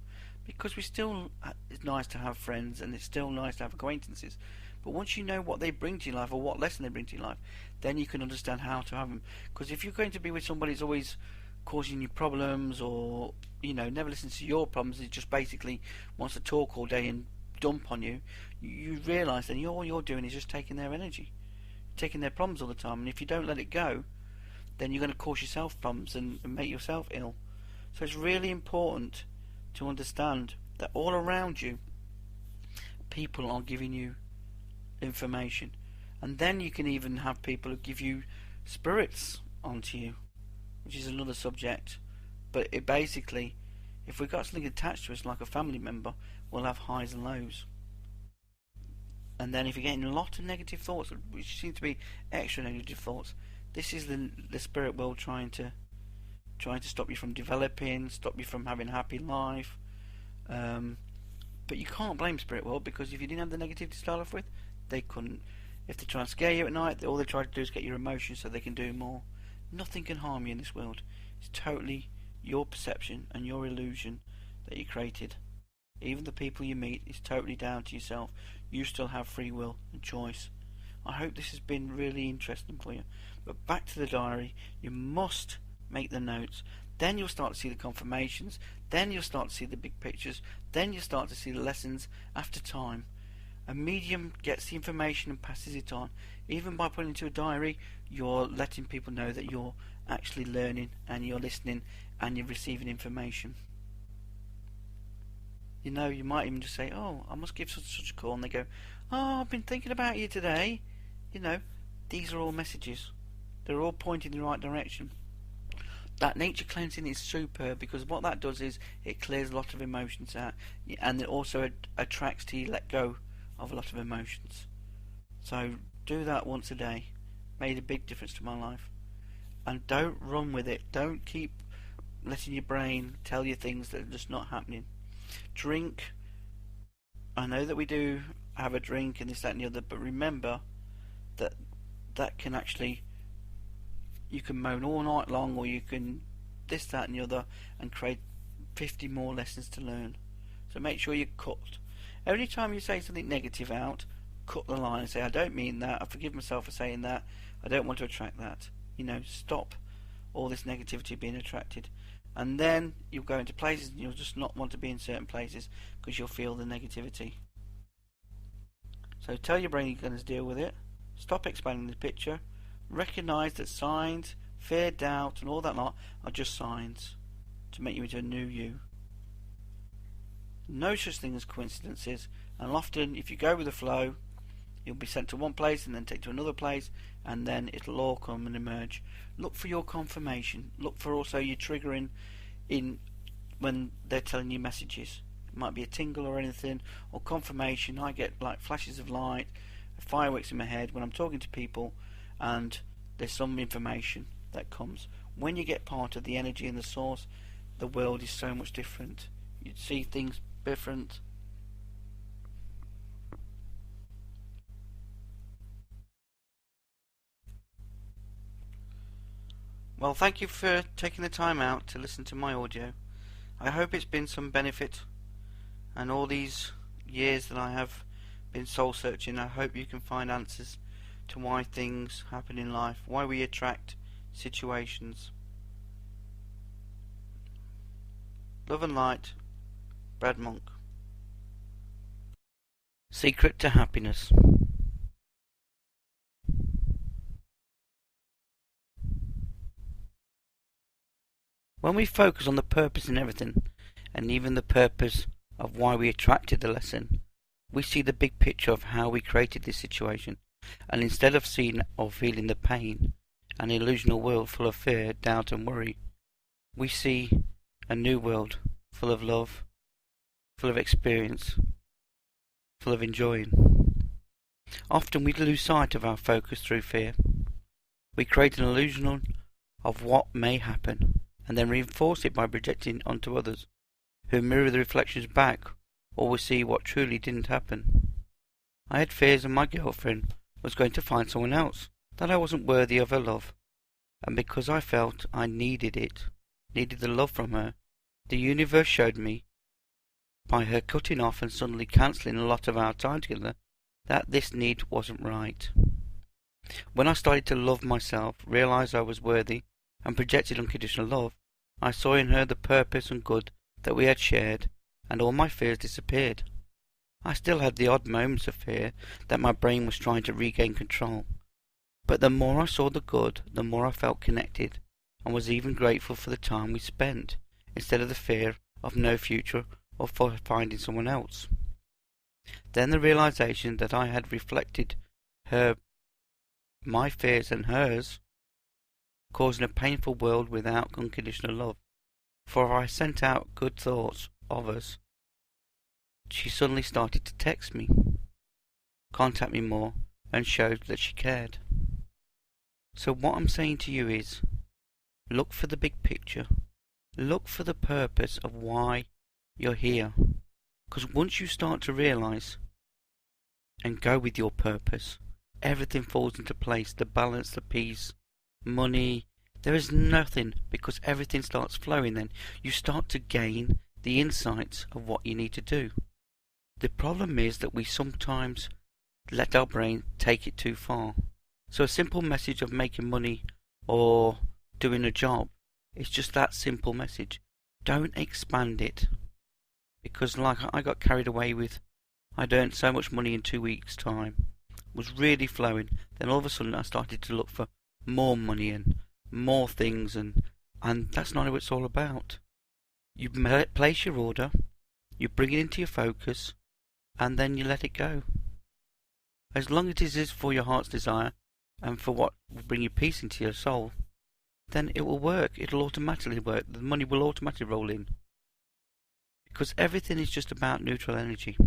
because it's nice to have friends and it's still nice to have acquaintances, but once you know what they bring to your life or what lesson they bring to your life, then you can understand how to have them. Because if you're going to be with somebody who's always causing you problems, or never listens to your problems, he just basically wants to talk all day and dump on you, you realise that all you're doing is just taking their energy, taking their problems all the time, and if you don't let it go, then you're going to cause yourself problems and make yourself ill. So it's really important to understand that all around you, people are giving you information, and then you can even have people who give you spirits onto you, which is another subject. But it basically, if we've got something attached to us like a family member, we'll have highs and lows. And then if you're getting a lot of negative thoughts, which seem to be extra negative thoughts, this is the spirit world trying to stop you from developing, stop you from having a happy life. But you can't blame spirit world, because if you didn't have the negativity to start off with, they couldn't. If they try and scare you at night, all they try to do is get your emotions so they can do more. Nothing can harm you in this world. It's totally your perception and your illusion that you created. Even the people you meet is totally down to yourself. You still have free will and choice. I hope this has been really interesting for you. But back to the diary, you must make the notes. Then you'll start to see the confirmations. Then you'll start to see the big pictures. Then you'll start to see the lessons after time. A medium gets the information and passes it on. Even by putting it into a diary, you're letting people know that you're actually learning and you're listening and you're receiving information. You might even just say, oh, I must give such a call, and they go, oh, I've been thinking about you today. These are all messages. They're all pointing in the right direction. That nature cleansing is superb, because what that does is it clears a lot of emotions out, and it also attracts to you let go of a lot of emotions. So do that once a day. Made a big difference to my life. And don't run with it. Don't keep letting your brain tell you things that are just not happening. Drink. I know that we do have a drink and this, that and the other, but remember that can actually, you can moan all night long, or you can this, that and the other, and create 50 more lessons to learn. So make sure you cut. Every time you say something negative out, cut the line and say, I don't mean that, I forgive myself for saying that, I don't want to attract that. Stop all this negativity being attracted. And then you'll go into places and you'll just not want to be in certain places because you'll feel the negativity. So tell your brain you're going to deal with it. Stop expanding the picture. Recognise that signs, fear, doubt and all that lot are just signs to make you into a new you. No such thing as coincidences, and often if you go with the flow, you'll be sent to one place and then take to another place, and then it'll all come and emerge. Look for your confirmation. Look for also your triggering in when they're telling you messages. It might be a tingle or anything, or confirmation. I get like flashes of light, fireworks in my head when I'm talking to people, and there's some information that comes. When you get part of the energy and the source, the world is so much different. You see things different. Well, thank you for taking the time out to listen to my audio. I hope it's been some benefit, and all these years that I have been soul searching, I hope you can find answers to why things happen in life, why we attract situations. Love and light, Brad Monk. Secret to happiness. When we focus on the purpose in everything, and even the purpose of why we attracted the lesson, we see the big picture of how we created this situation, and instead of seeing or feeling the pain, an illusional world full of fear, doubt and worry, we see a new world full of love, full of experience, full of enjoying. Often we lose sight of our focus through fear. We create an illusion of what may happen, and then reinforce it by projecting onto others, who mirror the reflections back, or will see what truly didn't happen. I had fears that my girlfriend was going to find someone else, that I wasn't worthy of her love. And because I felt I needed it, needed the love from her, the universe showed me, by her cutting off and suddenly cancelling a lot of our time together, that this need wasn't right. When I started to love myself, realised I was worthy, and projected unconditional love, I saw in her the purpose and good that we had shared, and all my fears disappeared. I still had the odd moments of fear that my brain was trying to regain control, but the more I saw the good, the more I felt connected, and was even grateful for the time we spent, instead of the fear of no future or for finding someone else. Then the realization that I had reflected my fears and hers, causing a painful world without unconditional love. For if I sent out good thoughts of us, she suddenly started to text me, contact me more, and showed that she cared. So what I'm saying to you is, look for the big picture. Look for the purpose of why you're here. Because once you start to realise and go with your purpose, everything falls into place. The balance, the peace, money, there is nothing, because everything starts flowing then. You start to gain the insights of what you need to do. The problem is that we sometimes let our brain take it too far. So a simple message of making money or doing a job, it's just that simple message. Don't expand it. Because like I got carried away with, I'd earned so much money in 2 weeks' time, was really flowing. Then all of a sudden I started to look for more money and more things, and that's not what it's all about. You place your order, you bring it into your focus, and then you let it go. As long as it is for your heart's desire and for what will bring you peace into your soul, then it will work. It'll automatically work. The money will automatically roll in. Because everything is just about neutral energy.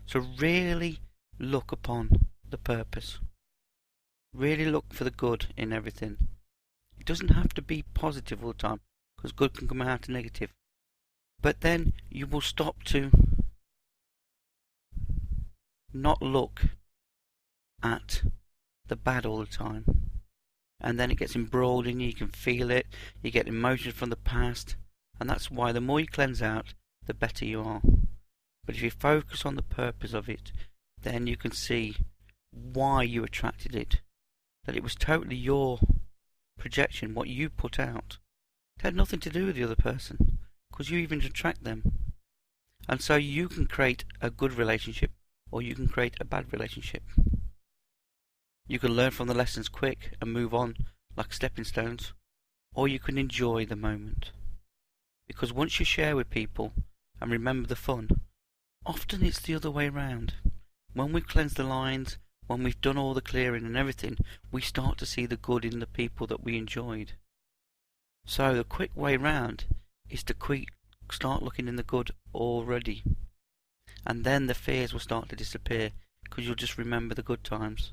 So really look upon the purpose. Really look for the good in everything. It doesn't have to be positive all the time, because good can come out of negative. But then you will stop to not look at the bad all the time. And then it gets embroiled in you, you can feel it, you get emotions from the past, and that's why the more you cleanse out, the better you are. But if you focus on the purpose of it, then you can see why you attracted it. That it was totally your projection, what you put out. It had nothing to do with the other person, because you even attract them. And so you can create a good relationship, or you can create a bad relationship. You can learn from the lessons quick and move on like stepping stones, or you can enjoy the moment. Because once you share with people and remember the fun, often it's the other way round. When we've cleansed the lines, when we've done all the clearing and everything, we start to see the good in the people that we enjoyed. So the quick way round is to start looking in the good already. And then the fears will start to disappear, because you'll just remember the good times.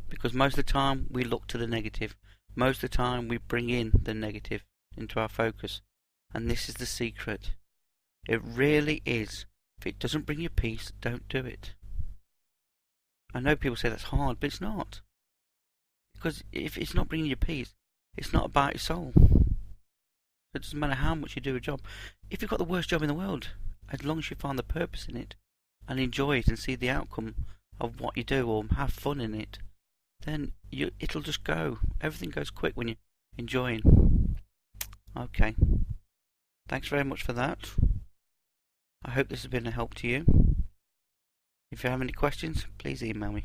Because most of the time we look to the negative. Most of the time we bring in the negative into our focus. And this is the secret. It really is. If it doesn't bring you peace, don't do it. I know people say that's hard, but it's not. Because if it's not bringing you peace, it's not about your soul. It doesn't matter how much you do a job. If you've got the worst job in the world, as long as you find the purpose in it and enjoy it and see the outcome of what you do or have fun in it, then it'll just go. Everything goes quick when you're enjoying. Okay. Thanks very much for that. I hope this has been a help to you. If you have any questions, please email me.